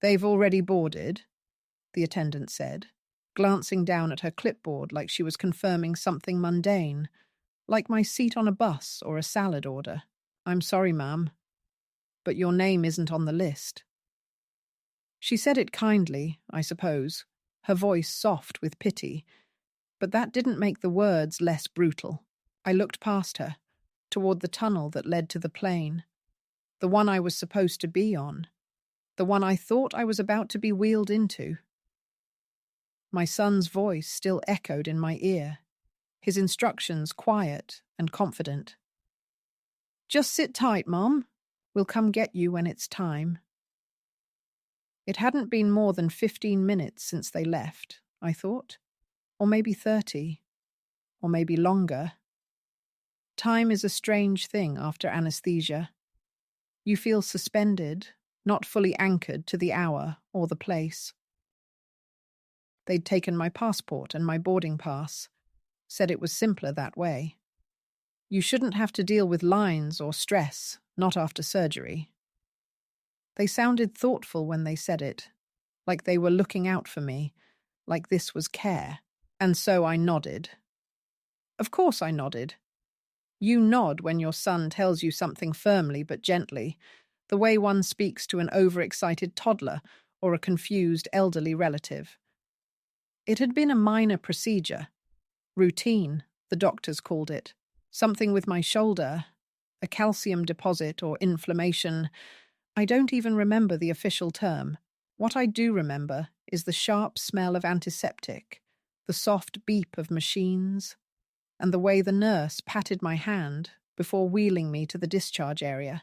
They've already boarded, the attendant said, glancing down at her clipboard like she was confirming something mundane, like my seat on a bus or a salad order. I'm sorry, ma'am, but your name isn't on the list. She said it kindly, I suppose, her voice soft with pity, but that didn't make the words less brutal. I looked past her, toward the tunnel that led to the plane, the one I was supposed to be on, the one I thought I was about to be wheeled into. My son's voice still echoed in my ear, his instructions quiet and confident. Just sit tight, Mom. We'll come get you when it's time. It hadn't been more than 15 minutes since they left, I thought, or maybe 30, or maybe longer. Time is a strange thing after anesthesia. You feel suspended, not fully anchored to the hour or the place. They'd taken my passport and my boarding pass, said it was simpler that way. You shouldn't have to deal with lines or stress, not after surgery. They sounded thoughtful when they said it, like they were looking out for me, like this was care, and so I nodded. Of course I nodded. You nod when your son tells you something firmly but gently, the way one speaks to an overexcited toddler or a confused elderly relative. It had been a minor procedure. Routine, the doctors called it. Something with my shoulder, a calcium deposit or inflammation. I don't even remember the official term. What I do remember is the sharp smell of antiseptic, the soft beep of machines, and the way the nurse patted my hand before wheeling me to the discharge area.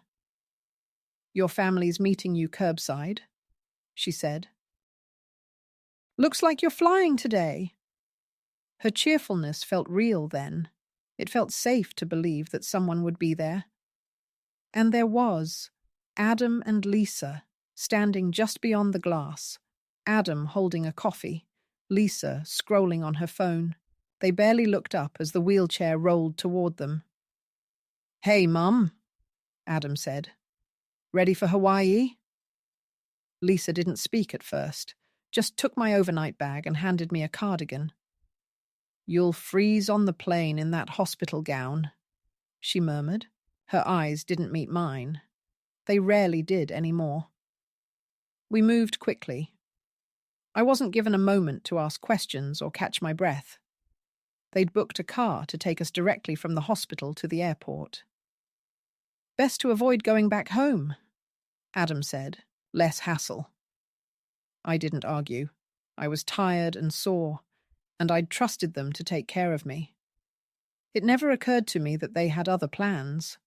Your family's meeting you curbside, she said. Looks like you're flying today. Her cheerfulness felt real then. It felt safe to believe that someone would be there. And there was, Adam and Lisa, standing just beyond the glass, Adam holding a coffee, Lisa scrolling on her phone. They barely looked up as the wheelchair rolled toward them. Hey, Mum, Adam said. Ready for Hawaii? Lisa didn't speak at first, just took my overnight bag and handed me a cardigan. You'll freeze on the plane in that hospital gown, she murmured. Her eyes didn't meet mine. They rarely did anymore. We moved quickly. I wasn't given a moment to ask questions or catch my breath. They'd booked a car to take us directly from the hospital to the airport. Best to avoid going back home, Adam said. Less hassle. I didn't argue. I was tired and sore, and I'd trusted them to take care of me. It never occurred to me that they had other plans.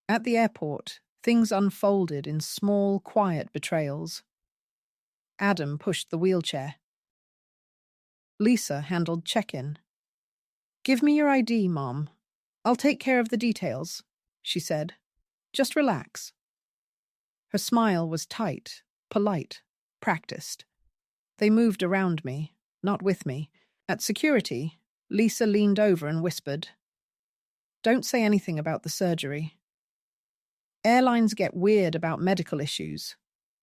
At the airport, things unfolded in small, quiet betrayals. Adam pushed the wheelchair. Lisa handled check-in. Give me your ID, Mom. I'll take care of the details, she said. Just relax. Her smile was tight, polite, practiced. They moved around me, not with me. At security, Lisa leaned over and whispered, Don't say anything about the surgery. Airlines get weird about medical issues.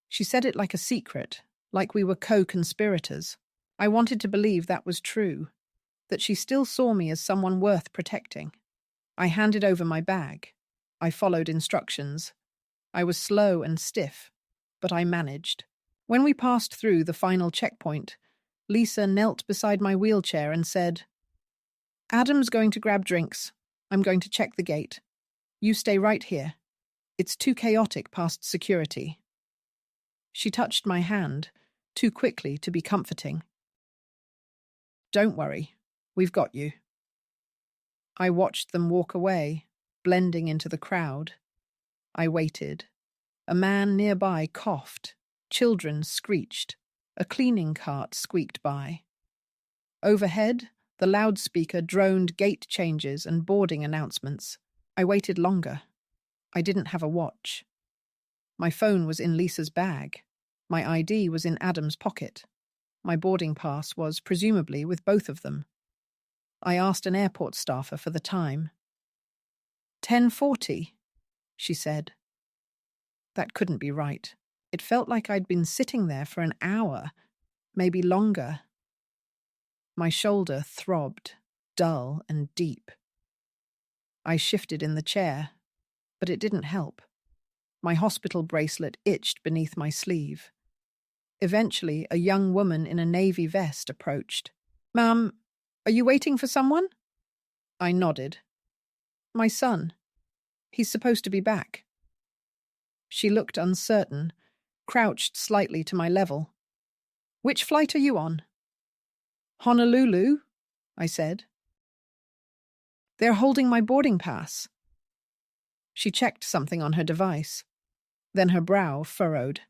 She said it like a secret, like we were co-conspirators. I wanted to believe that was true, that she still saw me as someone worth protecting. I handed over my bag. I followed instructions. I was slow and stiff, but I managed. When we passed through the final checkpoint, Lisa knelt beside my wheelchair and said, Adam's going to grab drinks. I'm going to check the gate. You stay right here. It's too chaotic past security. She touched my hand, too quickly to be comforting. Don't worry, we've got you. I watched them walk away, blending into the crowd. I waited. A man nearby coughed. Children screeched. A cleaning cart squeaked by. Overhead, the loudspeaker droned gate changes and boarding announcements. I waited longer. I didn't have a watch. My phone was in Lisa's bag. My ID was in Adam's pocket. My boarding pass was presumably with both of them. I asked an airport staffer for the time. 10:40, she said. That couldn't be right. It felt like I'd been sitting there for an hour, maybe longer. My shoulder throbbed, dull and deep. I shifted in the chair, but it didn't help. My hospital bracelet itched beneath my sleeve. Eventually, a young woman in a navy vest approached. "Ma'am, are you waiting for someone?" I nodded. "My son. He's supposed to be back." She looked uncertain, crouched slightly to my level. "Which flight are you on?" "Honolulu," I said. "They're holding my boarding pass." She checked something on her device. Then her brow furrowed.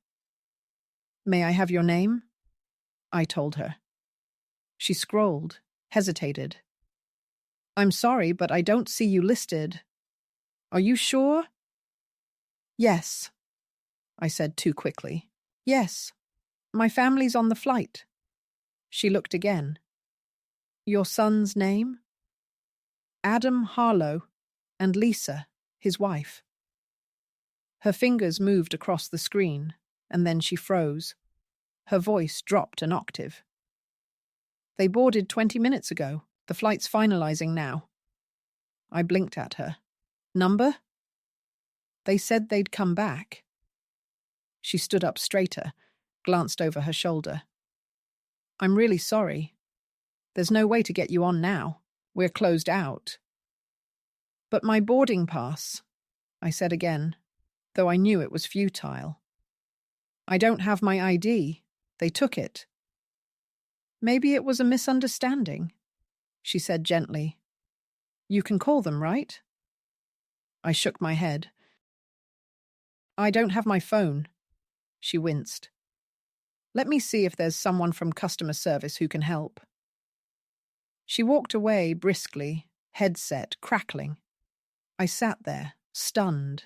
"May I have your name?" I told her. She scrolled, hesitated. "I'm sorry, but I don't see you listed. Are you sure?" "Yes," I said too quickly. "Yes. My family's on the flight." She looked again. "Your son's name?" "Adam Harlow, and Lisa, his wife." Her fingers moved across the screen, and then she froze. Her voice dropped an octave. "They boarded 20 minutes ago. The flight's finalizing now." I blinked at her. "Number?" "They said they'd come back." She stood up straighter, glanced over her shoulder. "I'm really sorry. There's no way to get you on now. We're closed out." "But my boarding pass," I said again, though I knew it was futile. "I don't have my ID. They took it." "Maybe it was a misunderstanding," she said gently. "You can call them, right?" I shook my head. "I don't have my phone." She winced. "Let me see if there's someone from customer service who can help." She walked away briskly, headset crackling. I sat there, stunned.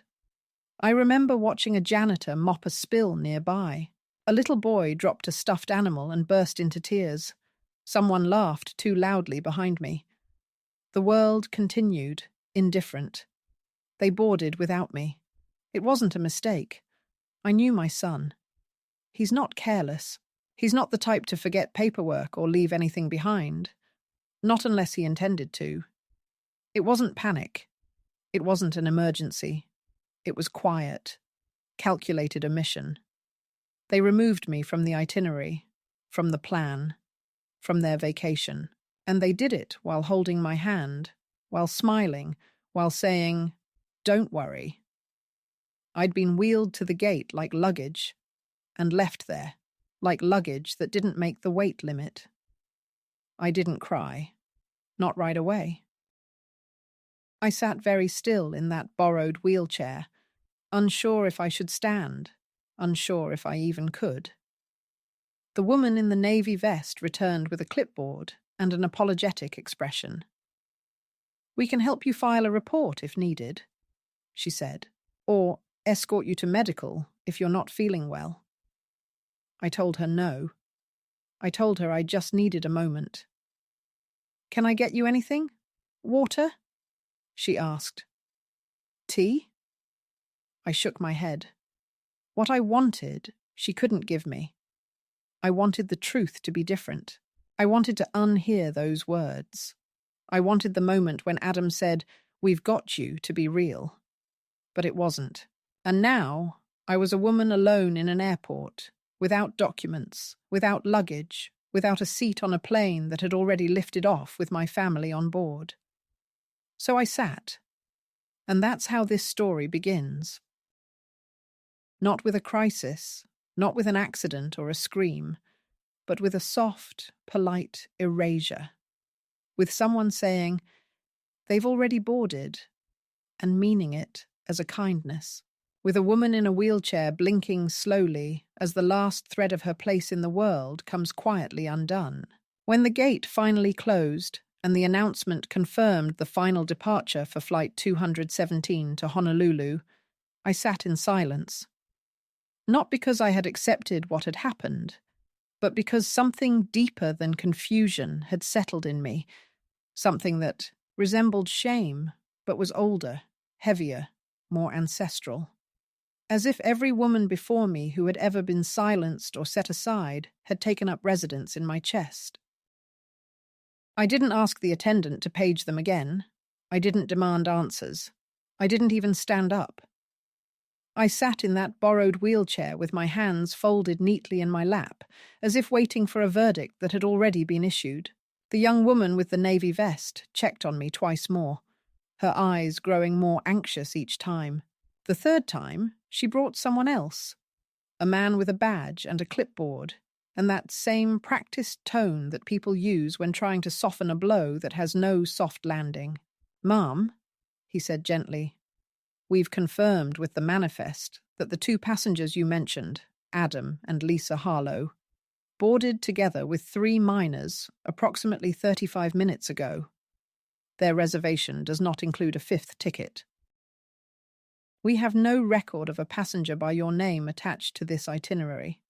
I remember watching a janitor mop a spill nearby. A little boy dropped a stuffed animal and burst into tears. Someone laughed too loudly behind me. The world continued, indifferent. They boarded without me. It wasn't a mistake. I knew my son. He's not careless. He's not the type to forget paperwork or leave anything behind. Not unless he intended to. It wasn't panic. It wasn't an emergency. It was quiet, calculated omission. They removed me from the itinerary, from the plan, from their vacation. And they did it while holding my hand, while smiling, while saying, "Don't worry." I'd been wheeled to the gate like luggage, and left there, like luggage that didn't make the weight limit. I didn't cry. Not right away. I sat very still in that borrowed wheelchair, unsure if I should stand, unsure if I even could. The woman in the navy vest returned with a clipboard and an apologetic expression. "We can help you file a report if needed," she said, "or escort you to medical if you're not feeling well." I told her no. I told her I just needed a moment. "Can I get you anything? Water?" she asked. "Tea?" I shook my head. What I wanted, she couldn't give me. I wanted the truth to be different. I wanted to unhear those words. I wanted the moment when Adam said, "We've got you," to be real. But it wasn't. And now, I was a woman alone in an airport, without documents, without luggage, without a seat on a plane that had already lifted off with my family on board. So I sat. And that's how this story begins. Not with a crisis, not with an accident or a scream, but with a soft, polite erasure. With someone saying, "They've already boarded," and meaning it as a kindness. With a woman in a wheelchair blinking slowly as the last thread of her place in the world comes quietly undone. When the gate finally closed and the announcement confirmed the final departure for Flight 217 to Honolulu, I sat in silence. Not because I had accepted what had happened, but because something deeper than confusion had settled in me, something that resembled shame, but was older, heavier, more ancestral. as if every woman before me who had ever been silenced or set aside had taken up residence in my chest. I didn't ask the attendant to page them again. I didn't demand answers. I didn't even stand up. I sat in that borrowed wheelchair with my hands folded neatly in my lap, as if waiting for a verdict that had already been issued. The young woman with the navy vest checked on me twice more, her eyes growing more anxious each time. The third time, she brought someone else, a man with a badge and a clipboard, and that same practiced tone that people use when trying to soften a blow that has no soft landing. "Ma'am," he said gently, "we've confirmed with the manifest that the two passengers you mentioned, Adam and Lisa Harlow, boarded together with 3 minors approximately 35 minutes ago. Their reservation does not include a 5th ticket. We have no record of a passenger by your name attached to this itinerary.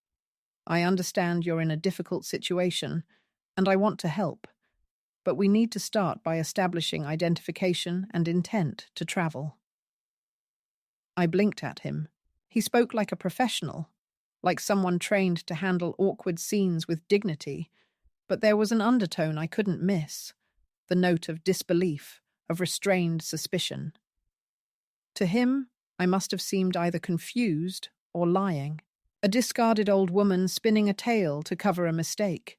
I understand you're in a difficult situation, and I want to help, but we need to start by establishing identification and intent to travel." I blinked at him. He spoke like a professional, like someone trained to handle awkward scenes with dignity, but there was an undertone I couldn't miss, the note of disbelief, of restrained suspicion. To him, I must have seemed either confused or lying, a discarded old woman spinning a tale to cover a mistake.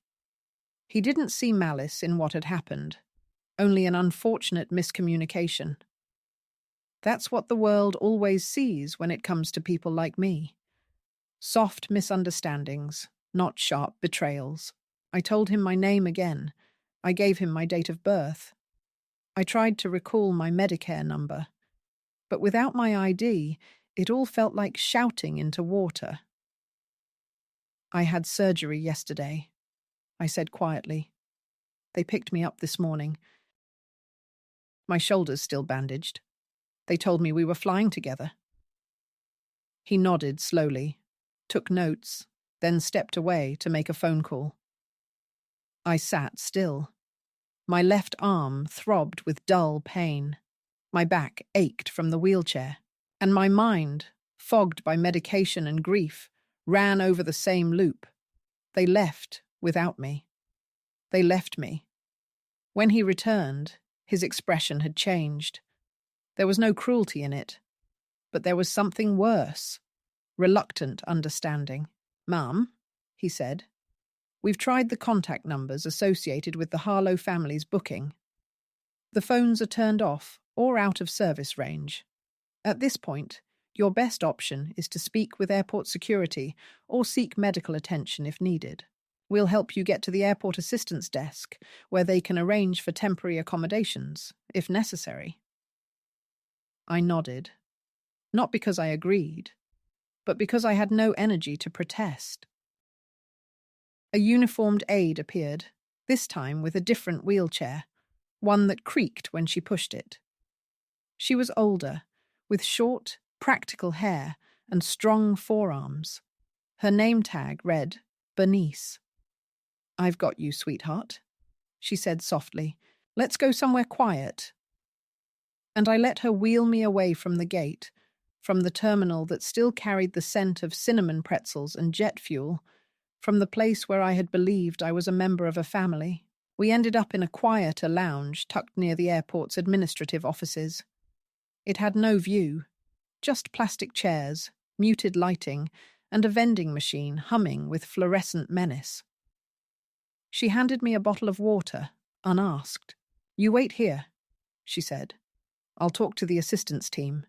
He didn't see malice in what had happened, only an unfortunate miscommunication. That's what the world always sees when it comes to people like me. Soft misunderstandings, not sharp betrayals. I told him my name again. I gave him my date of birth. I tried to recall my Medicare number. But without my ID, it all felt like shouting into water. "I had surgery yesterday," I said quietly. "They picked me up this morning. My shoulder's still bandaged. They told me we were flying together." He nodded slowly, took notes, then stepped away to make a phone call. I sat still. My left arm throbbed with dull pain. My back ached from the wheelchair, and my mind, fogged by medication and grief, ran over the same loop. They left without me. They left me. When he returned, his expression had changed. There was no cruelty in it, but there was something worse, reluctant understanding. "Ma'am," he said, "we've tried the contact numbers associated with the Harlow family's booking. The phones are turned off or out of service range. At this point, your best option is to speak with airport security or seek medical attention if needed. We'll help you get to the airport assistance desk, where they can arrange for temporary accommodations, if necessary." I nodded, not because I agreed, but because I had no energy to protest. A uniformed aide appeared, this time with a different wheelchair, one that creaked when she pushed it. She was older, with short, practical hair and strong forearms. Her name tag read, Bernice. "I've got you, sweetheart," she said softly. "Let's go somewhere quiet." And I let her wheel me away from the gate, from the terminal that still carried the scent of cinnamon pretzels and jet fuel, from the place where I had believed I was a member of a family. We ended up in a quieter lounge tucked near the airport's administrative offices. It had no view, just plastic chairs, muted lighting, and a vending machine humming with fluorescent menace. She handed me a bottle of water, unasked. "You wait here," she said. "I'll talk to the assistance team."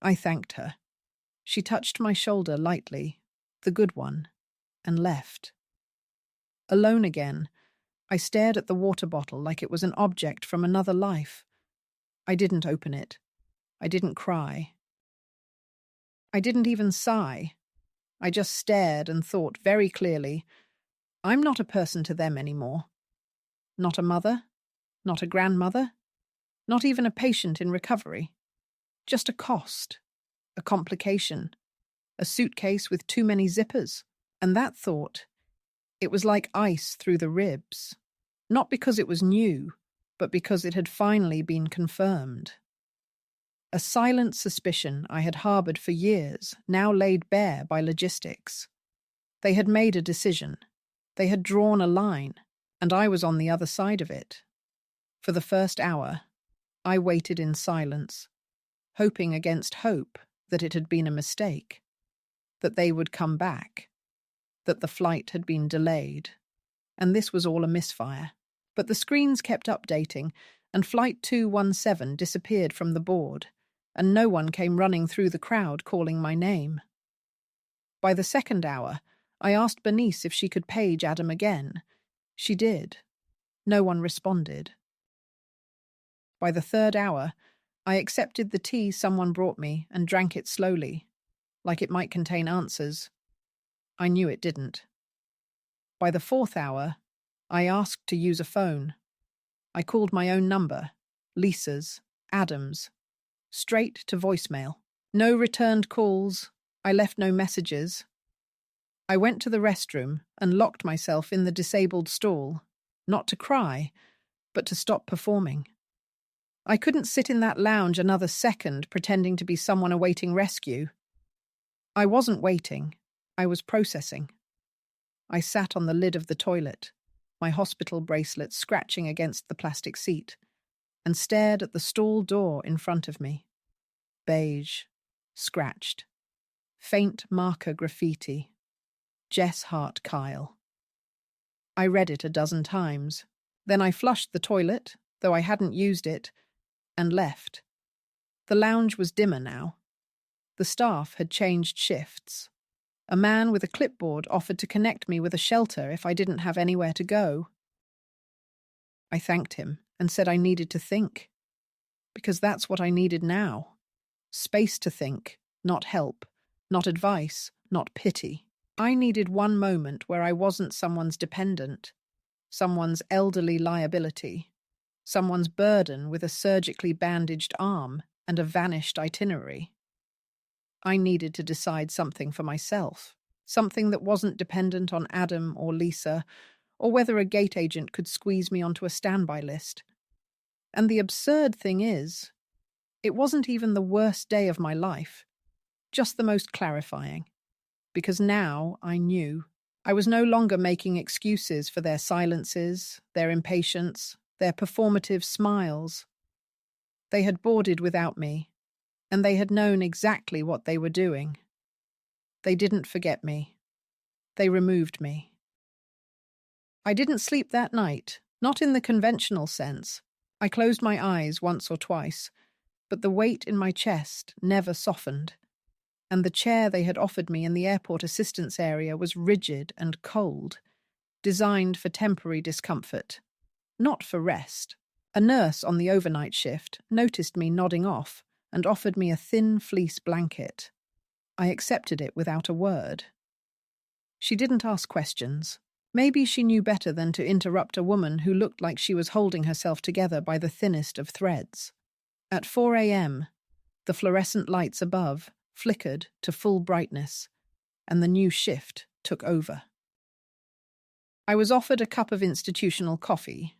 I thanked her. She touched my shoulder lightly, the good one, and left. Alone again, I stared at the water bottle like it was an object from another life. I didn't open it. I didn't cry. I didn't even sigh. I just stared and thought very clearly, I'm not a person to them anymore. Not a mother, not a grandmother, not even a patient in recovery. Just a cost, a complication, a suitcase with too many zippers. And that thought, it was like ice through the ribs. Not because it was new, but because it had finally been confirmed. A silent suspicion I had harbored for years, now laid bare by logistics. They had made a decision. They had drawn a line, and I was on the other side of it. For the first hour, I waited in silence, hoping against hope that it had been a mistake, that they would come back, that the flight had been delayed, and this was all a misfire. But the screens kept updating, and Flight 217 disappeared from the board, and no one came running through the crowd calling my name. By the second hour, I asked Bernice if she could page Adam again. She did. No one responded. By the third hour, I accepted the tea someone brought me and drank it slowly, like it might contain answers. I knew it didn't. By the fourth hour, I asked to use a phone. I called my own number, Lisa's, Adam's, straight to voicemail. No returned calls. I left no messages. I went to the restroom and locked myself in the disabled stall, not to cry, but to stop performing. I couldn't sit in that lounge another second pretending to be someone awaiting rescue. I wasn't waiting. I was processing. I sat on the lid of the toilet, my hospital bracelet scratching against the plastic seat, and stared at the stall door in front of me. Beige, scratched, faint marker graffiti, Jess Hart Kyle. I read it a dozen times. Then I flushed the toilet, though I hadn't used it, and left. The lounge was dimmer now. The staff had changed shifts. A man with a clipboard offered to connect me with a shelter if I didn't have anywhere to go. I thanked him and said I needed to think, because that's what I needed now. Space to think, not help, not advice, not pity. I needed one moment where I wasn't someone's dependent, someone's elderly liability, someone's burden with a surgically bandaged arm and a vanished itinerary. I needed to decide something for myself, something that wasn't dependent on Adam or Lisa, or whether a gate agent could squeeze me onto a standby list. And the absurd thing is, it wasn't even the worst day of my life, just the most clarifying. Because now I knew. I was no longer making excuses for their silences, their impatience, their performative smiles. They had boarded without me, and they had known exactly what they were doing. They didn't forget me. They removed me. I didn't sleep that night, not in the conventional sense. I closed my eyes once or twice, but the weight in my chest never softened, and the chair they had offered me in the airport assistance area was rigid and cold, designed for temporary discomfort, not for rest. A nurse on the overnight shift noticed me nodding off and offered me a thin fleece blanket. I accepted it without a word. She didn't ask questions. Maybe she knew better than to interrupt a woman who looked like she was holding herself together by the thinnest of threads. At 4 a.m., the fluorescent lights above flickered to full brightness, and the new shift took over. I was offered a cup of institutional coffee.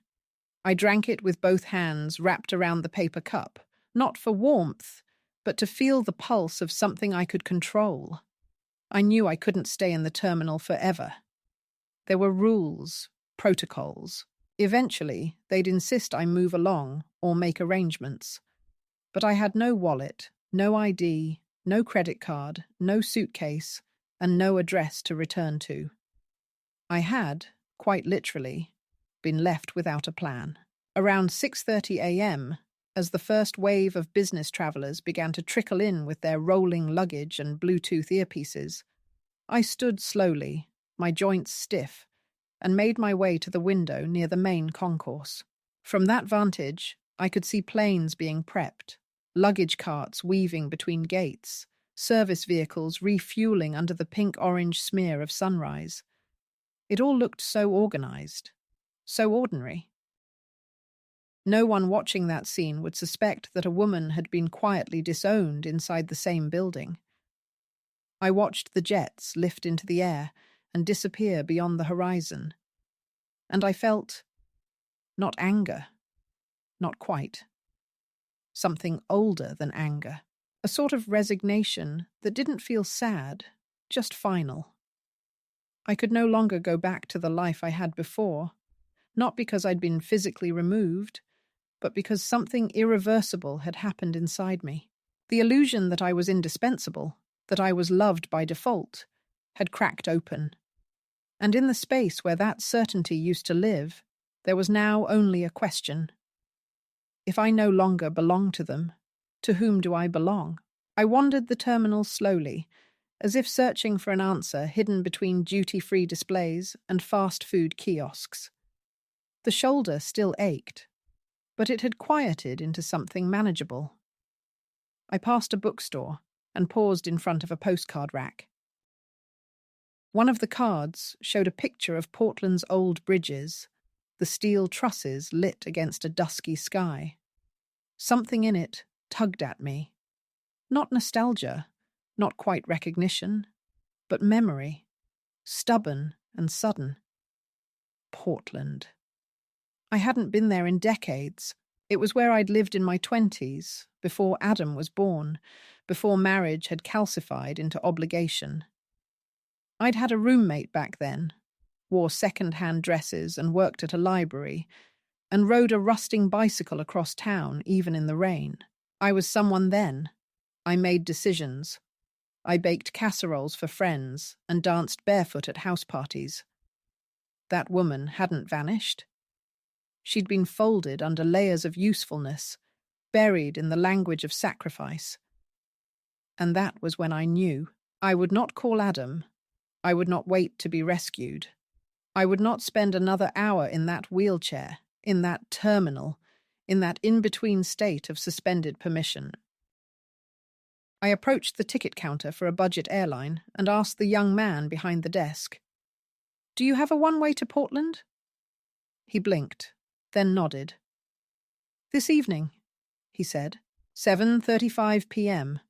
I drank it with both hands wrapped around the paper cup, not for warmth, but to feel the pulse of something I could control. I knew I couldn't stay in the terminal forever. There were rules, protocols. Eventually, they'd insist I move along or make arrangements. But I had no wallet, no ID, no credit card, no suitcase, and no address to return to. I had, quite literally, been left without a plan. Around 6:30 a.m., as the first wave of business travellers began to trickle in with their rolling luggage and Bluetooth earpieces, I stood slowly, my joints stiff, and made my way to the window near the main concourse. From that vantage, I could see planes being prepped, luggage carts weaving between gates, service vehicles refueling under the pink-orange smear of sunrise. It all looked so organised, so ordinary. No one watching that scene would suspect that a woman had been quietly disowned inside the same building. I watched the jets lift into the air and disappear beyond the horizon, and I felt not anger, not quite. something older than anger, a sort of resignation that didn't feel sad, just final. I could no longer go back to the life I had before, not because I'd been physically removed, but because something irreversible had happened inside me. The illusion that I was indispensable, that I was loved by default, had cracked open. And in the space where that certainty used to live, there was now only a question. If I no longer belong to them, to whom do I belong? I wandered the terminal slowly, as if searching for an answer hidden between duty-free displays and fast food kiosks. The shoulder still ached, but it had quieted into something manageable. I passed a bookstore and paused in front of a postcard rack. One of the cards showed a picture of Portland's old bridges, the steel trusses lit against a dusky sky. Something in it tugged at me. Not nostalgia, not quite recognition, but memory, stubborn and sudden. Portland. I hadn't been there in decades. It was where I'd lived in my 20s, before Adam was born, before marriage had calcified into obligation. I'd had a roommate back then, wore second-hand dresses and worked at a library, and rode a rusting bicycle across town, even in the rain. I was someone then. I made decisions. I baked casseroles for friends and danced barefoot at house parties. That woman hadn't vanished. She'd been folded under layers of usefulness, buried in the language of sacrifice. And that was when I knew. I would not call Adam. I would not wait to be rescued. I would not spend another hour in that wheelchair, in that terminal, in that in-between state of suspended permission. I approached the ticket counter for a budget airline and asked the young man behind the desk, "Do you have a one-way to Portland?" He blinked, then nodded. "This evening," he said, 7:35 p.m.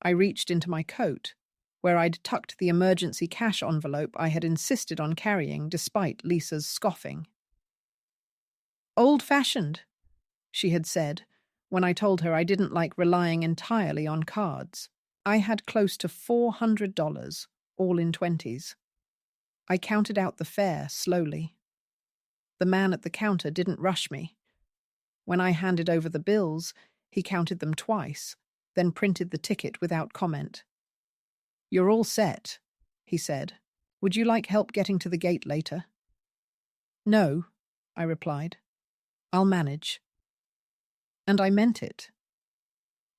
I reached into my coat, where I'd tucked the emergency cash envelope I had insisted on carrying despite Lisa's scoffing. "Old-fashioned," she had said, when I told her I didn't like relying entirely on cards. I had close to $400, all in 20s. I counted out the fare slowly. The man at the counter didn't rush me. When I handed over the bills, he counted them twice, then printed the ticket without comment. "You're all set," he said. "Would you like help getting to the gate later?" "No," I replied. "I'll manage." And I meant it.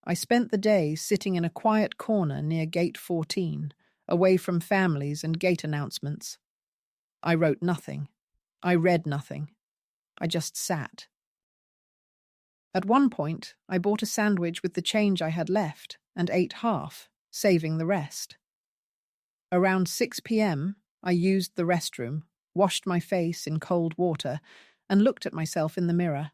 I spent the day sitting in a quiet corner near Gate 14, away from families and gate announcements. I wrote nothing. I read nothing. I just sat. At one point, I bought a sandwich with the change I had left and ate half, saving the rest. Around 6 p.m., I used the restroom, washed my face in cold water, and looked at myself in the mirror.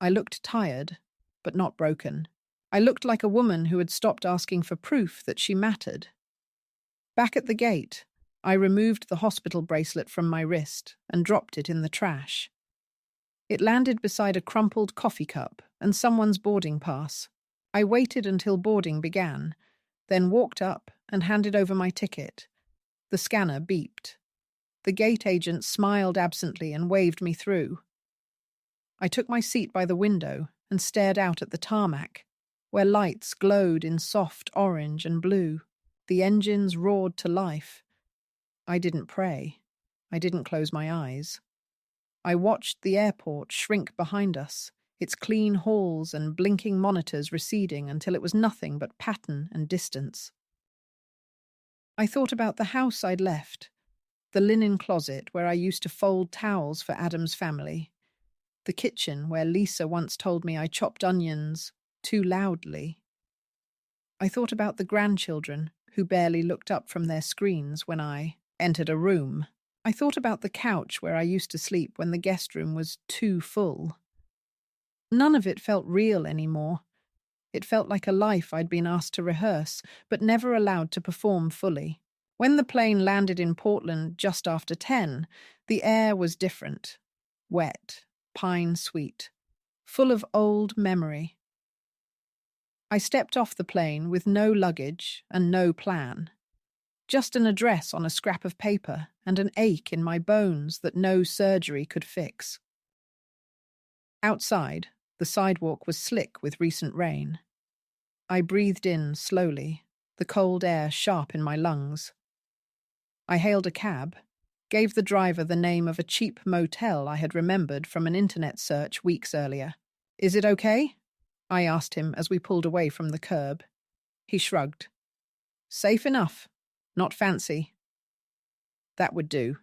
I looked tired, but not broken. I looked like a woman who had stopped asking for proof that she mattered. Back at the gate, I removed the hospital bracelet from my wrist and dropped it in the trash. It landed beside a crumpled coffee cup and someone's boarding pass. I waited until boarding began, then walked up and handed over my ticket. The scanner beeped. The gate agent smiled absently and waved me through. I took my seat by the window and stared out at the tarmac, where lights glowed in soft orange and blue. The engines roared to life. I didn't pray. I didn't close my eyes. I watched the airport shrink behind us, its clean halls and blinking monitors receding until it was nothing but pattern and distance. I thought about the house I'd left, the linen closet where I used to fold towels for Adam's family, the kitchen where Lisa once told me I chopped onions too loudly. I thought about the grandchildren who barely looked up from their screens when I entered a room. I thought about the couch where I used to sleep when the guest room was too full. None of it felt real anymore. It felt like a life I'd been asked to rehearse, but never allowed to perform fully. When the plane landed in Portland just after 10, the air was different. Wet, pine sweet. full of old memory. I stepped off the plane with no luggage and no plan. Just an address on a scrap of paper and an ache in my bones that no surgery could fix. Outside, the sidewalk was slick with recent rain. I breathed in slowly, the cold air sharp in my lungs. I hailed a cab, gave the driver the name of a cheap motel I had remembered from an internet search weeks earlier. "Is it okay?" I asked him as we pulled away from the curb. He shrugged. "Safe enough. Not fancy." That would do.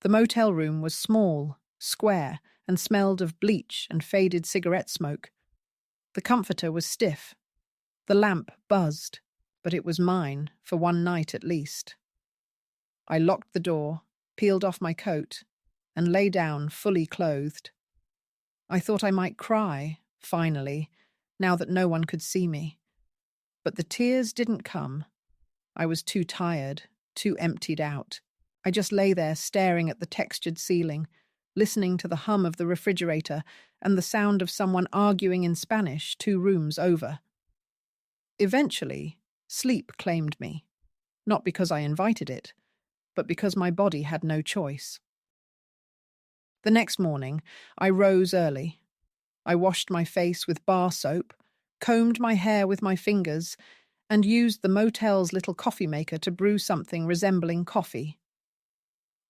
The motel room was small, square, and smelled of bleach and faded cigarette smoke. The comforter was stiff. The lamp buzzed, but it was mine, for one night at least. I locked the door, peeled off my coat, and lay down fully clothed. I thought I might cry, finally, now that no one could see me. But the tears didn't come. I was too tired, too emptied out. I just lay there staring at the textured ceiling, listening to the hum of the refrigerator and the sound of someone arguing in Spanish 2 rooms over. Eventually, sleep claimed me, not because I invited it, but because my body had no choice. The next morning, I rose early. I washed my face with bar soap, combed my hair with my fingers, and used the motel's little coffee maker to brew something resembling coffee.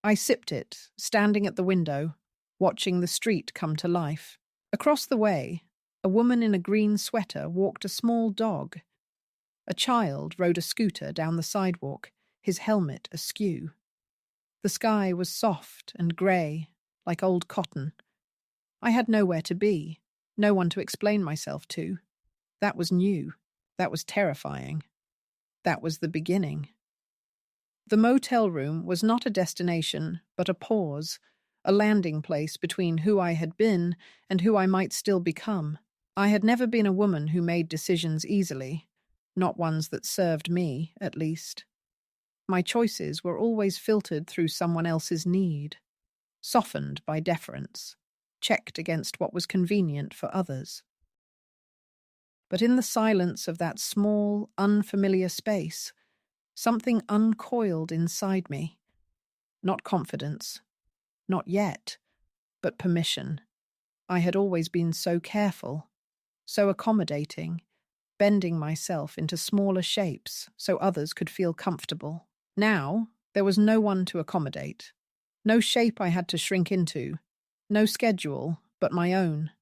I sipped it, standing at the window, watching the street come to life. Across the way, a woman in a green sweater walked a small dog. A child rode a scooter down the sidewalk, his helmet askew. The sky was soft and grey, like old cotton. I had nowhere to be, no one to explain myself to. That was new. That was terrifying. That was the beginning. The motel room was not a destination, but a pause, a landing place between who I had been and who I might still become. I had never been a woman who made decisions easily, not ones that served me, at least. My choices were always filtered through someone else's need, softened by deference, checked against what was convenient for others. But in the silence of that small, unfamiliar space, something uncoiled inside me. Not confidence. Not yet. But permission. I had always been so careful, so accommodating, bending myself into smaller shapes so others could feel comfortable. Now, there was no one to accommodate. No shape I had to shrink into. No schedule, but my own.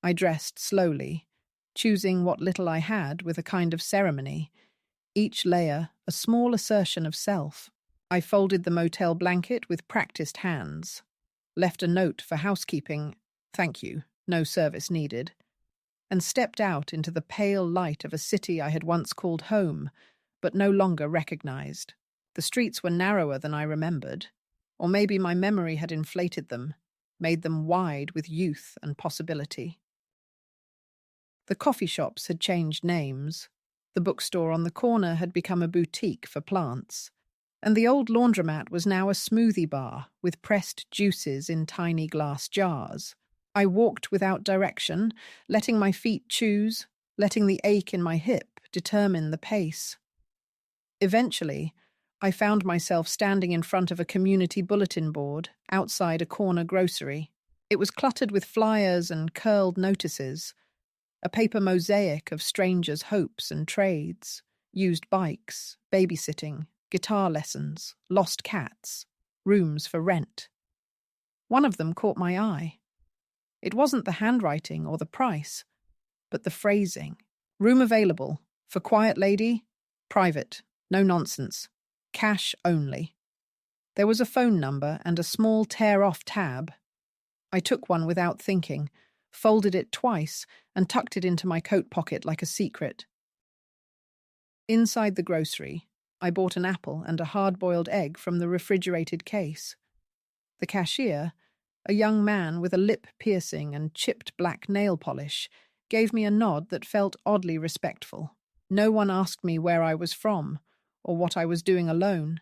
I dressed slowly, choosing what little I had with a kind of ceremony, each layer a small assertion of self. I folded the motel blanket with practiced hands, left a note for housekeeping, "Thank you, no service needed," and stepped out into the pale light of a city I had once called home, but no longer recognized. The streets were narrower than I remembered, or maybe my memory had inflated them, made them wide with youth and possibility. The coffee shops had changed names. The bookstore on the corner had become a boutique for plants, and the old laundromat was now a smoothie bar with pressed juices in tiny glass jars. I walked without direction, letting my feet choose, letting the ache in my hip determine the pace. Eventually, I found myself standing in front of a community bulletin board outside a corner grocery. It was cluttered with flyers and curled notices, a paper mosaic of strangers' hopes and trades, used bikes, babysitting, guitar lessons, lost cats, rooms for rent. One of them caught my eye. It wasn't the handwriting or the price, but the phrasing. "Room available. For quiet lady. Private. No nonsense. Cash only." There was a phone number and a small tear-off tab. I took one without thinking, folded it twice, and tucked it into my coat pocket like a secret. Inside the grocery, I bought an apple and a hard-boiled egg from the refrigerated case. The cashier, a young man with a lip piercing and chipped black nail polish, gave me a nod that felt oddly respectful. No one asked me where I was from, or what I was doing alone.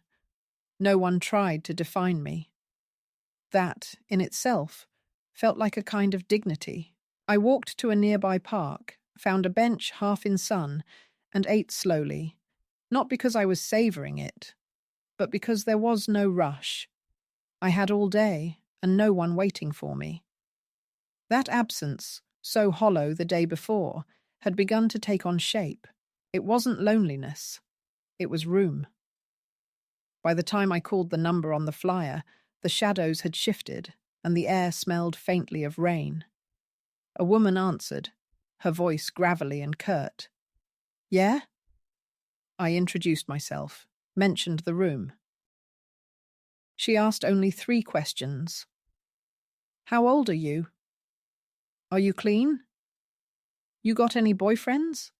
No one tried to define me. That, in itself, felt like a kind of dignity, I walked to a nearby park, found a bench half in sun, and ate slowly, not because I was savouring it, but because there was no rush. I had all day, and no one waiting for me. That absence, so hollow the day before, had begun to take on shape. It wasn't loneliness. It was room. By the time I called the number on the flyer, the shadows had shifted, and the air smelled faintly of rain. A woman answered, her voice gravelly and curt. "Yeah?" I introduced myself, mentioned the room. She asked only 3 questions. "How old are you? Are you clean? You got any boyfriends?"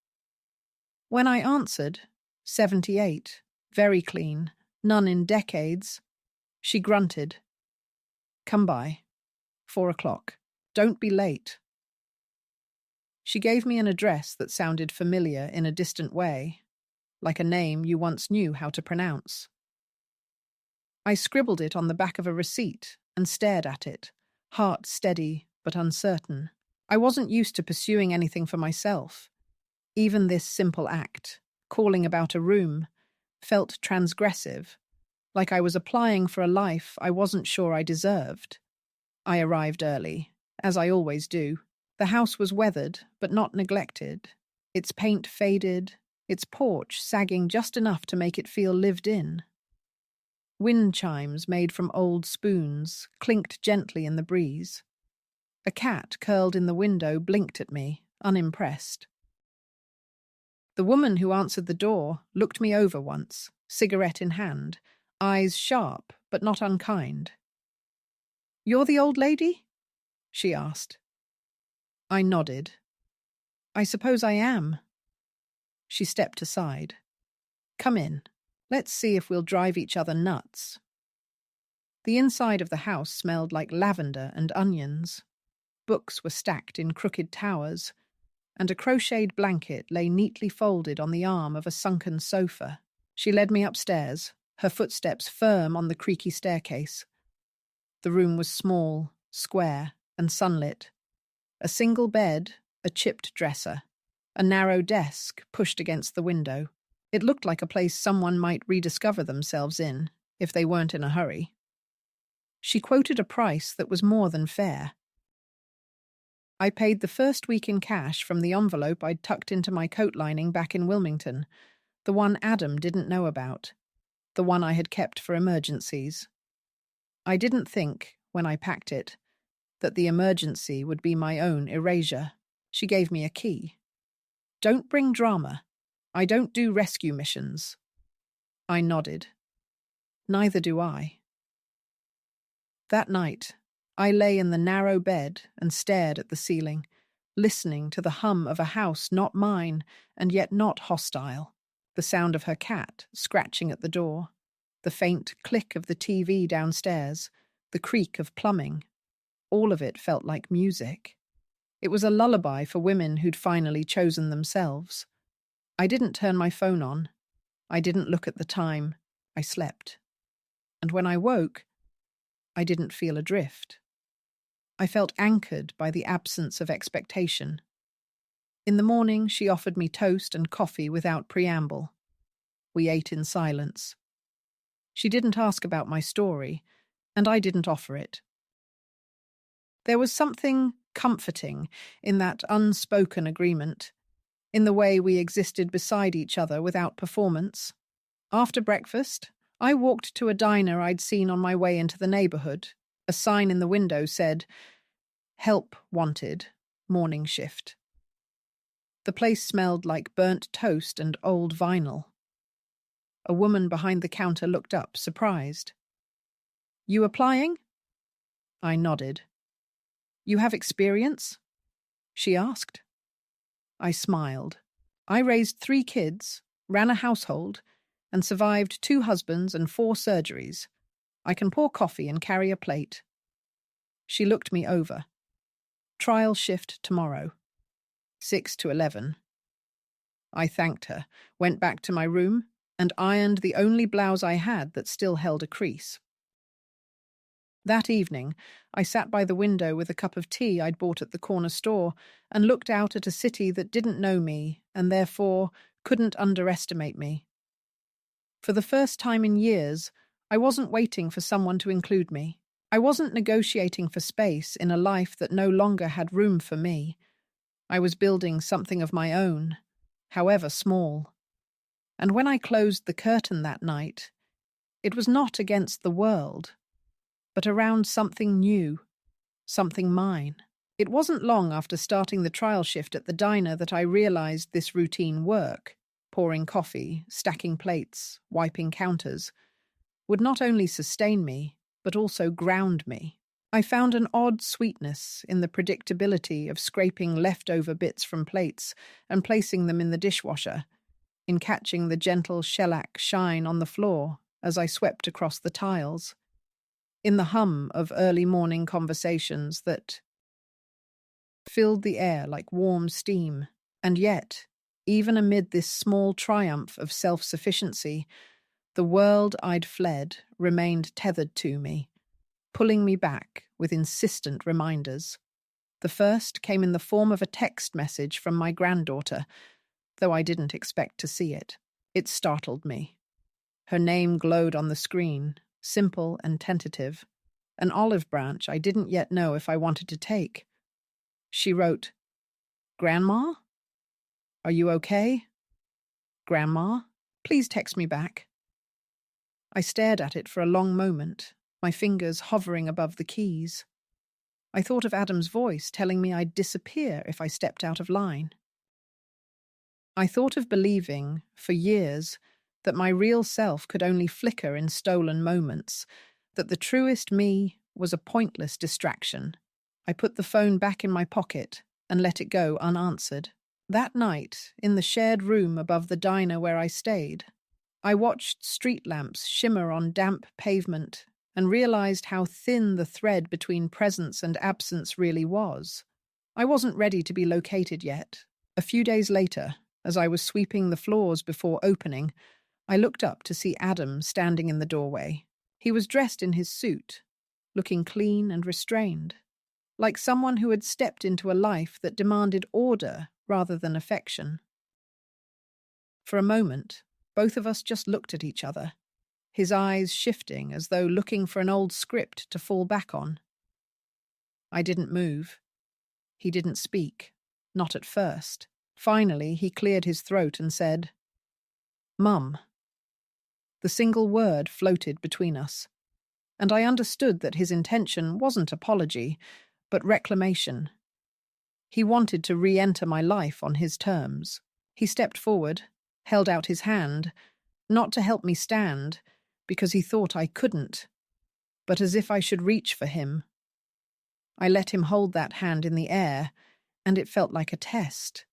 When I answered, 78, very clean, none in decades, she grunted. "Come by. 4 o'clock. Don't be late." She gave me an address that sounded familiar in a distant way, like a name you once knew how to pronounce. I scribbled it on the back of a receipt and stared at it, heart steady but uncertain. I wasn't used to pursuing anything for myself. Even this simple act, calling about a room, felt transgressive, like I was applying for a life I wasn't sure I deserved. I arrived early, as I always do. The house was weathered, but not neglected. Its paint faded, its porch sagging just enough to make it feel lived in. Wind chimes made from old spoons clinked gently in the breeze. A cat curled in the window blinked at me, unimpressed. The woman who answered the door looked me over once, cigarette in hand, eyes sharp but not unkind. "You're the old lady?" she asked. I nodded. "I suppose I am." She stepped aside. "Come in. Let's see if we'll drive each other nuts." The inside of the house smelled like lavender and onions. Books were stacked in crooked towers, and a crocheted blanket lay neatly folded on the arm of a sunken sofa. She led me upstairs, her footsteps firm on the creaky staircase. The room was small, square, and sunlit. A single bed, a chipped dresser, a narrow desk pushed against the window. It looked like a place someone might rediscover themselves in, if they weren't in a hurry. She quoted a price that was more than fair. I paid the first week in cash from the envelope I'd tucked into my coat lining back in Wilmington, the one Adam didn't know about, the one I had kept for emergencies. I didn't think, when I packed it, that the emergency would be my own erasure. She gave me a key. "Don't bring drama. I don't do rescue missions." I nodded. Neither do I. That night, I lay in the narrow bed and stared at the ceiling, listening to the hum of a house not mine and yet not hostile, the sound of her cat scratching at the door, the faint click of the TV downstairs, the creak of plumbing. All of it felt like music. It was a lullaby for women who'd finally chosen themselves. I didn't turn my phone on. I didn't look at the time. I slept. And when I woke, I didn't feel adrift. I felt anchored by the absence of expectation. In the morning, she offered me toast and coffee without preamble. We ate in silence. She didn't ask about my story, and I didn't offer it. There was something comforting in that unspoken agreement, in the way we existed beside each other without performance. After breakfast, I walked to a diner I'd seen on my way into the neighborhood. A sign in the window said, "Help wanted, morning shift." The place smelled like burnt toast and old vinyl. A woman behind the counter looked up, surprised. "You applying?" I nodded. "You have experience?" she asked. I smiled. I raised 3 kids, ran a household, and survived 2 husbands and 4 surgeries. I can pour coffee and carry a plate. She looked me over. Trial shift tomorrow. 6 to 11. I thanked her, went back to my room, and ironed the only blouse I had that still held a crease. That evening, I sat by the window with a cup of tea I'd bought at the corner store and looked out at a city that didn't know me and therefore couldn't underestimate me. For the first time in years, I wasn't waiting for someone to include me. I wasn't negotiating for space in a life that no longer had room for me. I was building something of my own, however small. And when I closed the curtain that night, it was not against the world, but around something new, something mine. It wasn't long after starting the trial shift at the diner that I realized this routine work, pouring coffee, stacking plates, wiping counters, would not only sustain me, but also ground me. I found an odd sweetness in the predictability of scraping leftover bits from plates and placing them in the dishwasher, in catching the gentle shellac shine on the floor as I swept across the tiles, in the hum of early morning conversations that filled the air like warm steam. And yet, even amid this small triumph of self-sufficiency, the world I'd fled remained tethered to me, pulling me back with insistent reminders. The first came in the form of a text message from my granddaughter, though I didn't expect to see it. It startled me. Her name glowed on the screen, simple and tentative, an olive branch I didn't yet know if I wanted to take. She wrote, "Grandma? Are you okay? Grandma? Please text me back." I stared at it for a long moment, my fingers hovering above the keys. I thought of Adam's voice telling me I'd disappear if I stepped out of line. I thought of believing, for years, that my real self could only flicker in stolen moments, that the truest me was a pointless distraction. I put the phone back in my pocket and let it go unanswered. That night, in the shared room above the diner where I stayed, I watched street lamps shimmer on damp pavement and realized how thin the thread between presence and absence really was. I wasn't ready to be located yet. A few days later, as I was sweeping the floors before opening, I looked up to see Adam standing in the doorway. He was dressed in his suit, looking clean and restrained, like someone who had stepped into a life that demanded order rather than affection. For a moment, both of us just looked at each other, his eyes shifting as though looking for an old script to fall back on. I didn't move. He didn't speak, not at first. Finally, he cleared his throat and said, "Mum." The single word floated between us, and I understood that his intention wasn't apology, but reclamation. He wanted to re-enter my life on his terms. He stepped forward, held out his hand, not to help me stand, because he thought I couldn't, but as if I should reach for him. I let him hold that hand in the air, and it felt like a test.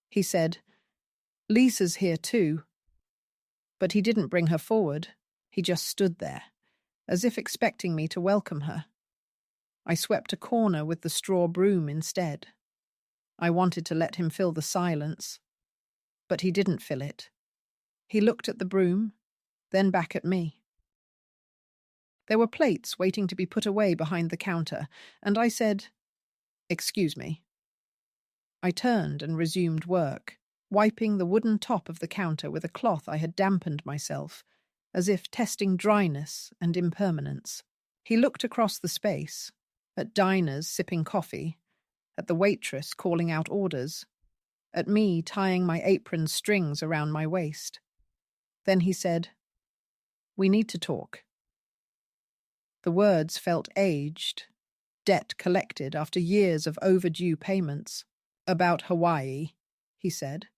He said, "Lisa's here too." But he didn't bring her forward. He just stood there, as if expecting me to welcome her. I swept a corner with the straw broom instead. I wanted to let him fill the silence, but he didn't fill it. He looked at the broom, then back at me. There were plates waiting to be put away behind the counter, and I said, "Excuse me." I turned and resumed work, wiping the wooden top of the counter with a cloth I had dampened myself, as if testing dryness and impermanence. He looked across the space, at diners sipping coffee, at the waitress calling out orders, at me tying my apron's strings around my waist. Then he said, "We need to talk." The words felt aged, debt collected after years of overdue payments. "About Hawaii," he said.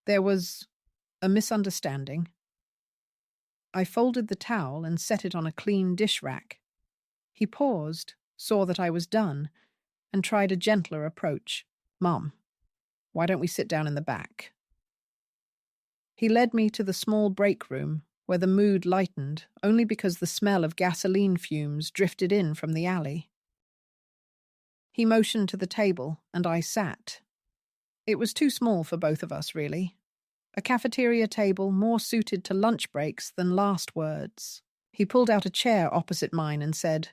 "There was a misunderstanding." I folded the towel and set it on a clean dish rack. He paused, saw that I was done, and tried a gentler approach. "Mum, why don't we sit down in the back?" He led me to the small break room, where the mood lightened only because the smell of gasoline fumes drifted in from the alley. He motioned to the table, and I sat. It was too small for both of us, really. A cafeteria table more suited to lunch breaks than last words. He pulled out a chair opposite mine and said,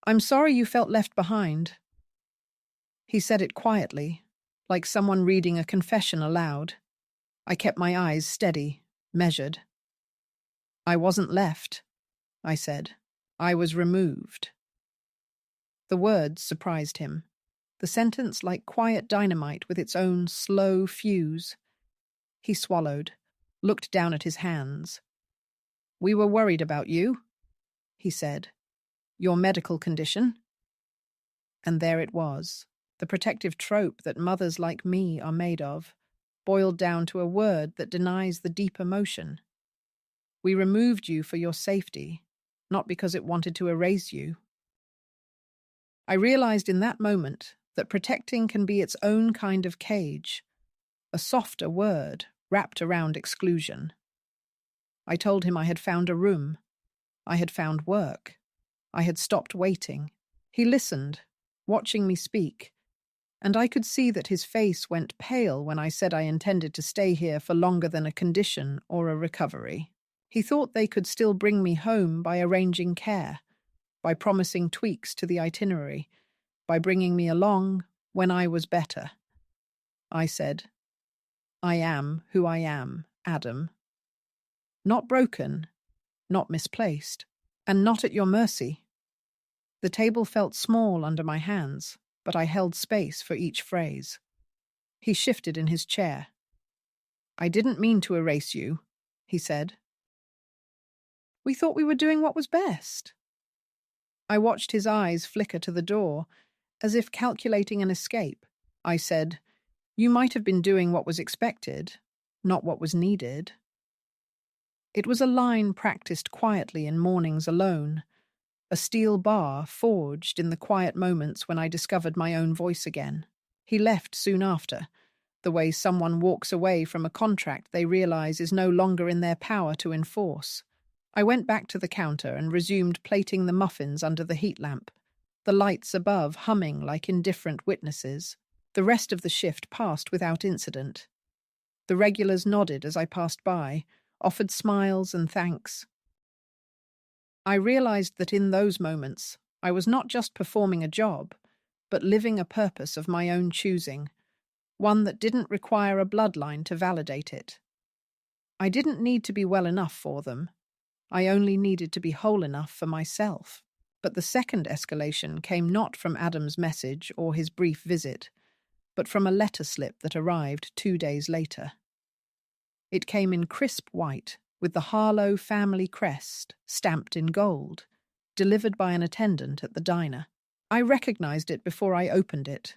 I'm sorry you felt left behind. He said it quietly, like someone reading a confession aloud. I kept my eyes steady, measured. I wasn't left, I said. I was removed. The words surprised him. The sentence like quiet dynamite with its own slow fuse. He swallowed, looked down at his hands. We were worried about you, he said. Your medical condition? And there it was, the protective trope that mothers like me are made of, boiled down to a word that denies the deep emotion. We removed you for your safety, not because it wanted to erase you. I realized in that moment that protecting can be its own kind of cage, a softer word wrapped around exclusion. I told him I had found a room. I had found work. I had stopped waiting. He listened, watching me speak, and I could see that his face went pale when I said I intended to stay here for longer than a condition or a recovery. He thought they could still bring me home by arranging care, by promising tweaks to the itinerary, by bringing me along when I was better. I said, I am who I am, Adam. Not broken, not misplaced, and not at your mercy. The table felt small under my hands, but I held space for each phrase. He shifted in his chair. I didn't mean to erase you, he said. We thought we were doing what was best. I watched his eyes flicker to the door, as if calculating an escape. I said, You might have been doing what was expected, not what was needed. It was a line practiced quietly in mornings alone, a steel bar forged in the quiet moments when I discovered my own voice again. He left soon after, the way someone walks away from a contract they realize is no longer in their power to enforce. I went back to the counter and resumed plating the muffins under the heat lamp, the lights above humming like indifferent witnesses. The rest of the shift passed without incident. The regulars nodded as I passed by, offered smiles and thanks. I realized that in those moments, I was not just performing a job, but living a purpose of my own choosing, one that didn't require a bloodline to validate it. I didn't need to be well enough for them. I only needed to be whole enough for myself. But the second escalation came not from Adam's message or his brief visit, but from a letter slip that arrived 2 days later. It came in crisp white, with the Harlow family crest stamped in gold, delivered by an attendant at the diner. I recognized it before I opened it.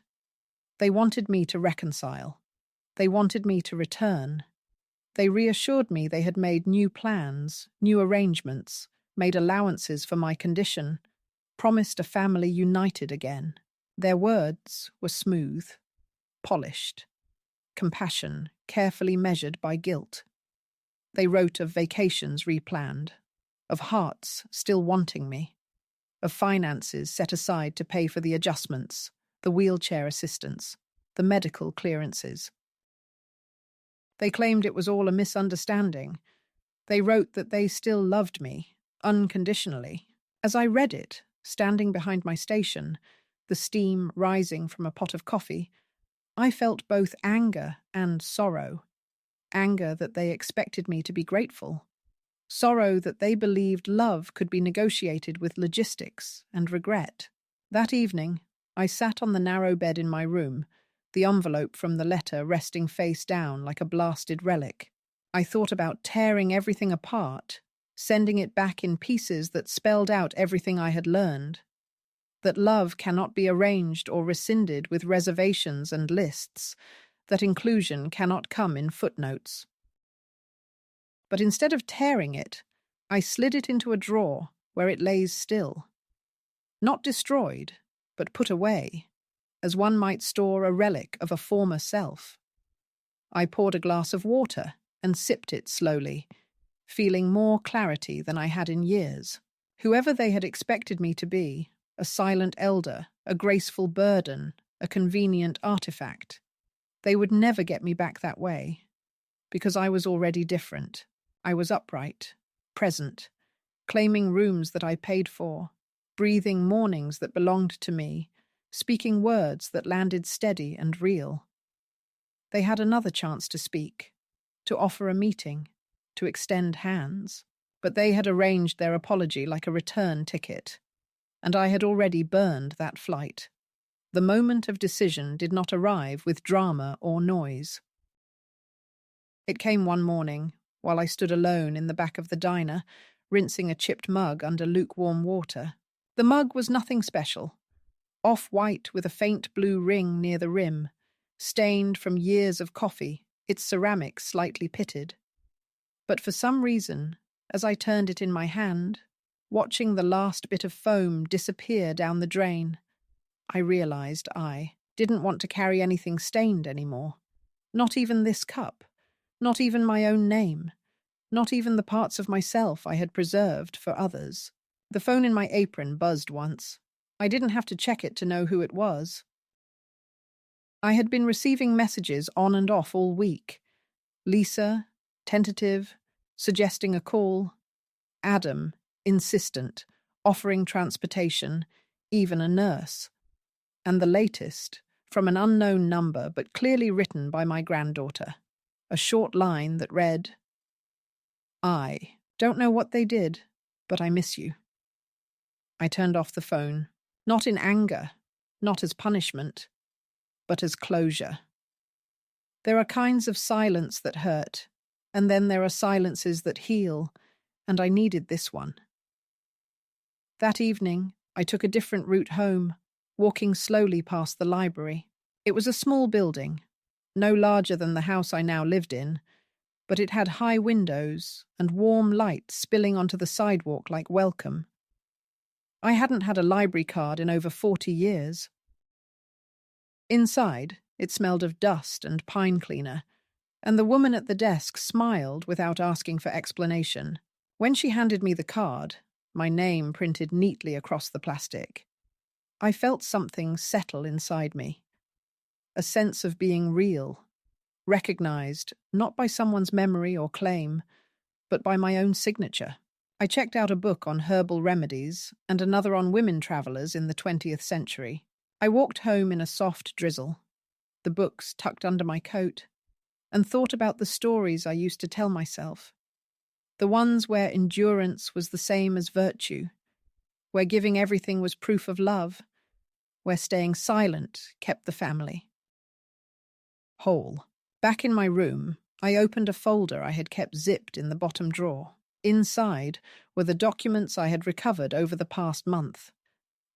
They wanted me to reconcile. They wanted me to return. They reassured me they had made new plans, new arrangements, made allowances for my condition, promised a family united again. Their words were smooth, polished, compassion carefully measured by guilt. They wrote of vacations replanned, of hearts still wanting me, of finances set aside to pay for the adjustments, the wheelchair assistance, the medical clearances. They claimed it was all a misunderstanding. They wrote that they still loved me, unconditionally. As I read it, standing behind my station, the steam rising from a pot of coffee, I felt both anger and sorrow. Anger that they expected me to be grateful. Sorrow that they believed love could be negotiated with logistics and regret. That evening, I sat on the narrow bed in my room, the envelope from the letter resting face down like a blasted relic. I thought about tearing everything apart, sending it back in pieces that spelled out everything I had learned. That love cannot be arranged or rescinded with reservations and lists, that inclusion cannot come in footnotes. But instead of tearing it, I slid it into a drawer where it lays still. Not destroyed, but put away, as one might store a relic of a former self. I poured a glass of water and sipped it slowly, feeling more clarity than I had in years. Whoever they had expected me to be, a silent elder, a graceful burden, a convenient artifact, they would never get me back that way, because I was already different. I was upright, present, claiming rooms that I paid for, breathing mornings that belonged to me, speaking words that landed steady and real. They had another chance to speak, to offer a meeting, to extend hands. But they had arranged their apology like a return ticket, and I had already burned that flight. The moment of decision did not arrive with drama or noise. It came one morning, while I stood alone in the back of the diner, rinsing a chipped mug under lukewarm water. The mug was nothing special, off-white with a faint blue ring near the rim, stained from years of coffee, its ceramics slightly pitted. But for some reason, as I turned it in my hand, watching the last bit of foam disappear down the drain, I realized I didn't want to carry anything stained anymore. Not even this cup, not even my own name, not even the parts of myself I had preserved for others. The phone in my apron buzzed once. I didn't have to check it to know who it was. I had been receiving messages on and off all week. Lisa, tentative, suggesting a call. Adam, insistent, offering transportation, even a nurse. And the latest, from an unknown number but clearly written by my granddaughter. A short line that read, "I don't know what they did, but I miss you." I turned off the phone, not in anger, not as punishment, but as closure. There are kinds of silence that hurt, and then there are silences that heal, and I needed this one. That evening, I took a different route home, walking slowly past the library. It was a small building, no larger than the house I now lived in, but it had high windows and warm light spilling onto the sidewalk like welcome. I hadn't had a library card in over 40 years. Inside, it smelled of dust and pine cleaner, and the woman at the desk smiled without asking for explanation. When she handed me the card, my name printed neatly across the plastic, I felt something settle inside me. A sense of being real, recognized not by someone's memory or claim, but by my own signature. I checked out a book on herbal remedies and another on women travelers in the 20th century. I walked home in a soft drizzle, the books tucked under my coat, and thought about the stories I used to tell myself. The ones where endurance was the same as virtue, where giving everything was proof of love, where staying silent kept the family whole. Back in my room, I opened a folder I had kept zipped in the bottom drawer. Inside were the documents I had recovered over the past month.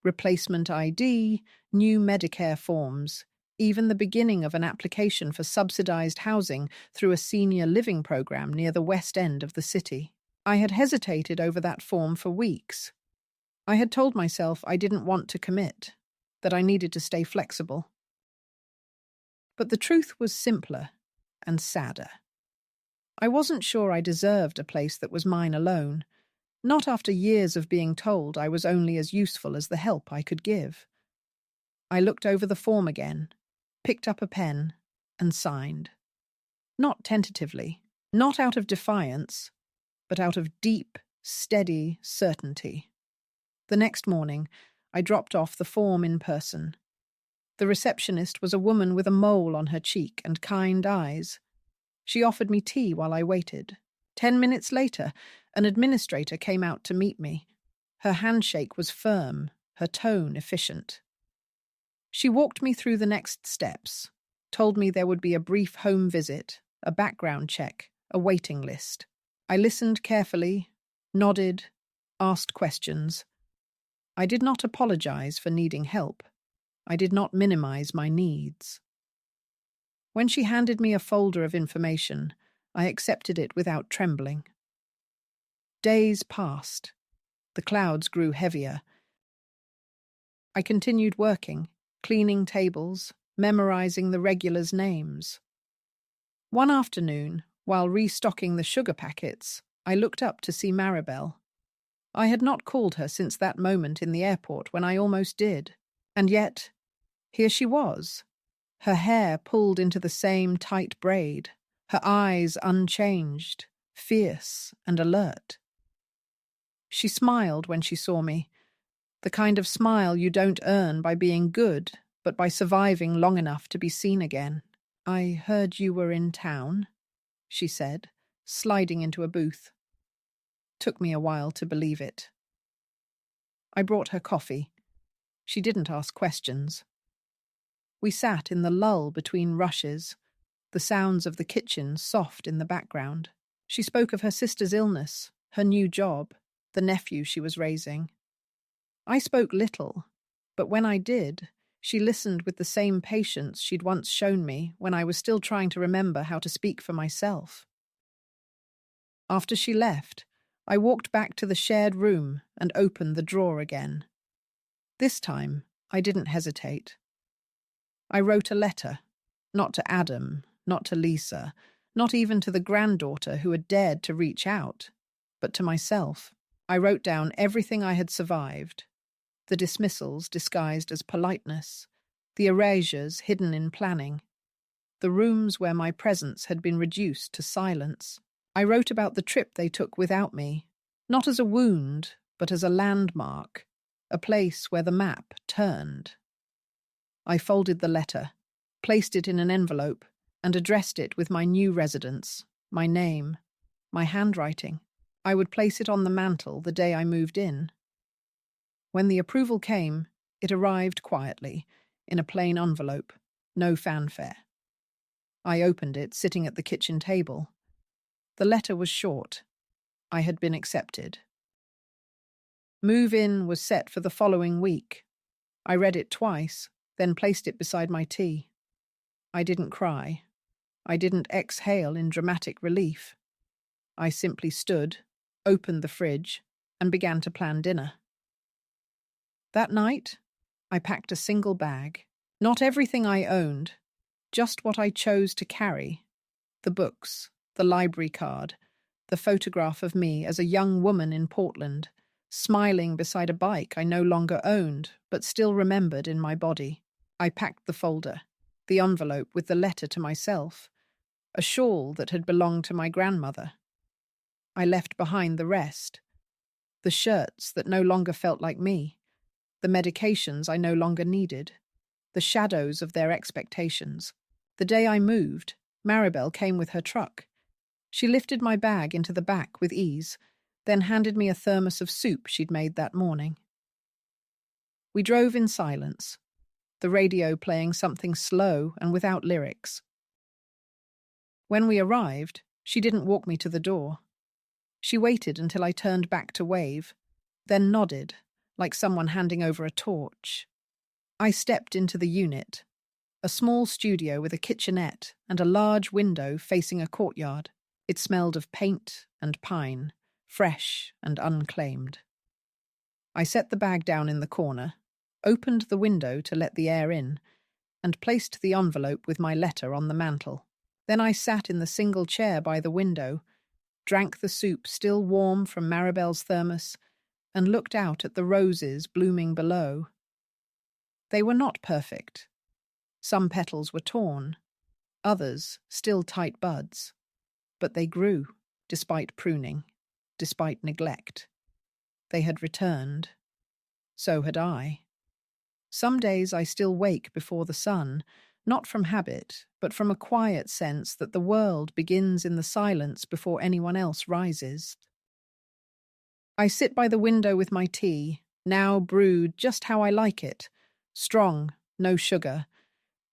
Replacement ID, new Medicare forms, even the beginning of an application for subsidized housing through a senior living program near the west end of the city. I had hesitated over that form for weeks. I had told myself I didn't want to commit, that I needed to stay flexible. But the truth was simpler and sadder. I wasn't sure I deserved a place that was mine alone, not after years of being told I was only as useful as the help I could give. I looked over the form again, picked up a pen, and signed. Not tentatively, not out of defiance, but out of deep, steady certainty. The next morning, I dropped off the form in person. The receptionist was a woman with a mole on her cheek and kind eyes. She offered me tea while I waited. 10 minutes later, an administrator came out to meet me. Her handshake was firm, her tone efficient. She walked me through the next steps, told me there would be a brief home visit, a background check, a waiting list. I listened carefully, nodded, asked questions. I did not apologize for needing help. I did not minimize my needs. When she handed me a folder of information, I accepted it without trembling. Days passed. The clouds grew heavier. I continued working, cleaning tables, memorizing the regulars' names. One afternoon, while restocking the sugar packets, I looked up to see Maribel. I had not called her since that moment in the airport when I almost did. And yet, here she was, her hair pulled into the same tight braid, her eyes unchanged, fierce and alert. She smiled when she saw me, The kind of smile you don't earn by being good, but by surviving long enough to be seen again. "I heard you were in town," she said, sliding into a booth. Took me a while to believe it. I brought her coffee. She didn't ask questions. We sat in the lull between rushes, the sounds of the kitchen soft in the background. She spoke of her sister's illness, her new job, the nephew she was raising. I spoke little, but when I did, she listened with the same patience she'd once shown me when I was still trying to remember how to speak for myself. After she left, I walked back to the shared room and opened the drawer again. This time, I didn't hesitate. I wrote a letter, not to Adam, not to Lisa, not even to the granddaughter who had dared to reach out, but to myself. I wrote down everything I had survived, the dismissals disguised as politeness, the erasures hidden in planning, the rooms where my presence had been reduced to silence. I wrote about the trip they took without me, not as a wound, but as a landmark, a place where the map turned. I folded the letter, placed it in an envelope, and addressed it with my new residence, my name, my handwriting. I would place it on the mantel the day I moved in. When the approval came, it arrived quietly, in a plain envelope, no fanfare. I opened it, sitting at the kitchen table. The letter was short. I had been accepted. Move-in was set for the following week. I read it twice, then placed it beside my tea. I didn't cry. I didn't exhale in dramatic relief. I simply stood, opened the fridge, and began to plan dinner. That night, I packed a single bag. Not everything I owned, just what I chose to carry. The books, the library card, the photograph of me as a young woman in Portland, smiling beside a bike I no longer owned, but still remembered in my body. I packed the folder, the envelope with the letter to myself, a shawl that had belonged to my grandmother. I left behind the rest, the shirts that no longer felt like me, the medications I no longer needed, the shadows of their expectations. The day I moved, Maribel came with her truck. She lifted my bag into the back with ease, then handed me a thermos of soup she'd made that morning. We drove in silence, the radio playing something slow and without lyrics. When we arrived, she didn't walk me to the door. She waited until I turned back to wave, then nodded, like someone handing over a torch. I stepped into the unit, a small studio with a kitchenette and a large window facing a courtyard. It smelled of paint and pine, fresh and unclaimed. I set the bag down in the corner, opened the window to let the air in, and placed the envelope with my letter on the mantel. Then I sat in the single chair by the window, drank the soup still warm from Maribel's thermos, and looked out at the roses blooming below. They were not perfect. Some petals were torn, others still tight buds. But they grew, despite pruning, despite neglect. They had returned. So had I. Some days I still wake before the sun, not from habit, but from a quiet sense that the world begins in the silence before anyone else rises. I sit by the window with my tea, now brewed just how I like it, strong, no sugar,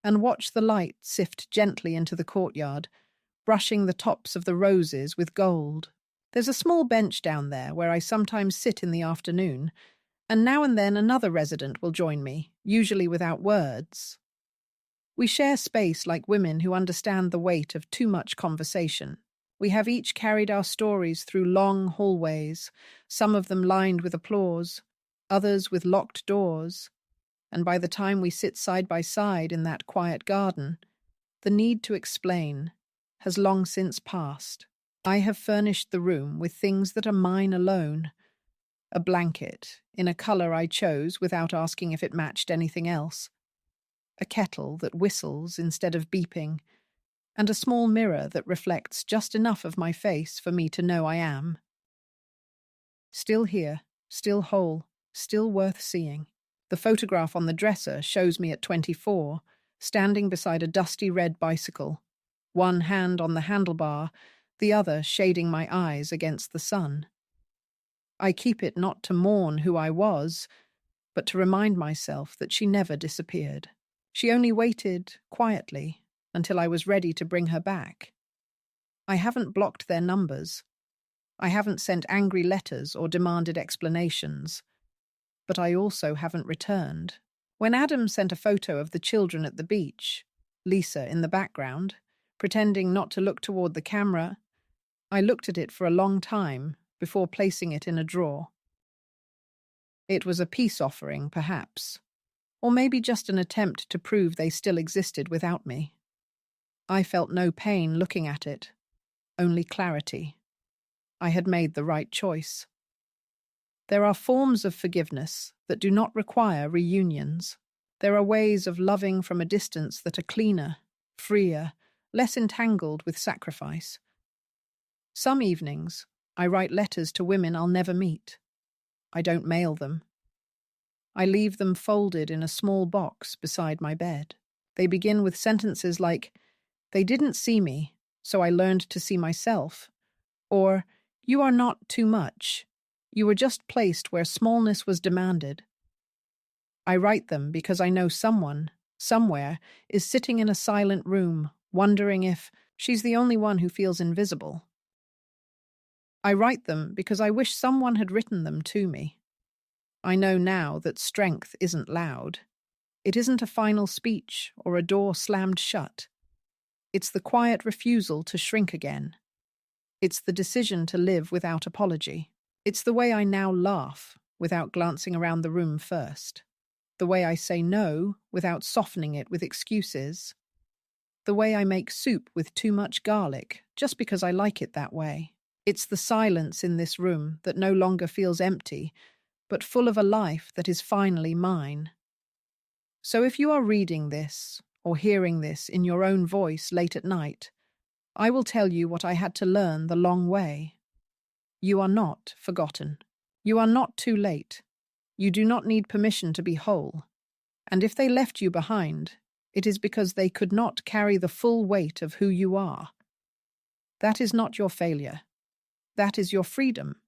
and watch the light sift gently into the courtyard, brushing the tops of the roses with gold. There's a small bench down there where I sometimes sit in the afternoon, and now and then another resident will join me, usually without words. We share space like women who understand the weight of too much conversation. We have each carried our stories through long hallways, some of them lined with applause, others with locked doors, and by the time we sit side by side in that quiet garden, the need to explain has long since passed. I have furnished the room with things that are mine alone. A blanket, in a colour I chose without asking if it matched anything else. A kettle that whistles instead of beeping, and a small mirror that reflects just enough of my face for me to know I am. Still here, still whole, still worth seeing. The photograph on the dresser shows me at 24, standing beside a dusty red bicycle, one hand on the handlebar, the other shading my eyes against the sun. I keep it not to mourn who I was, but to remind myself that she never disappeared. She only waited, quietly, until I was ready to bring her back. I haven't blocked their numbers. I haven't sent angry letters or demanded explanations. But I also haven't returned. When Adam sent a photo of the children at the beach, Lisa in the background, pretending not to look toward the camera, I looked at it for a long time before placing it in a drawer. It was a peace offering, perhaps, or maybe just an attempt to prove they still existed without me. I felt no pain looking at it, only clarity. I had made the right choice. There are forms of forgiveness that do not require reunions. There are ways of loving from a distance that are cleaner, freer, less entangled with sacrifice. Some evenings, I write letters to women I'll never meet. I don't mail them. I leave them folded in a small box beside my bed. They begin with sentences like, "They didn't see me, so I learned to see myself," or, "You are not too much. You were just placed where smallness was demanded." I write them because I know someone, somewhere, is sitting in a silent room, wondering if she's the only one who feels invisible. I write them because I wish someone had written them to me. I know now that strength isn't loud. It isn't a final speech or a door slammed shut. It's the quiet refusal to shrink again. It's the decision to live without apology. It's the way I now laugh without glancing around the room first. The way I say no without softening it with excuses. The way I make soup with too much garlic just because I like it that way. It's the silence in this room that no longer feels empty, but full of a life that is finally mine. So if you are reading this or hearing this in your own voice late at night, I will tell you what I had to learn the long way. You are not forgotten. You are not too late. You do not need permission to be whole. And if they left you behind, it is because they could not carry the full weight of who you are. That is not your failure. That is your freedom.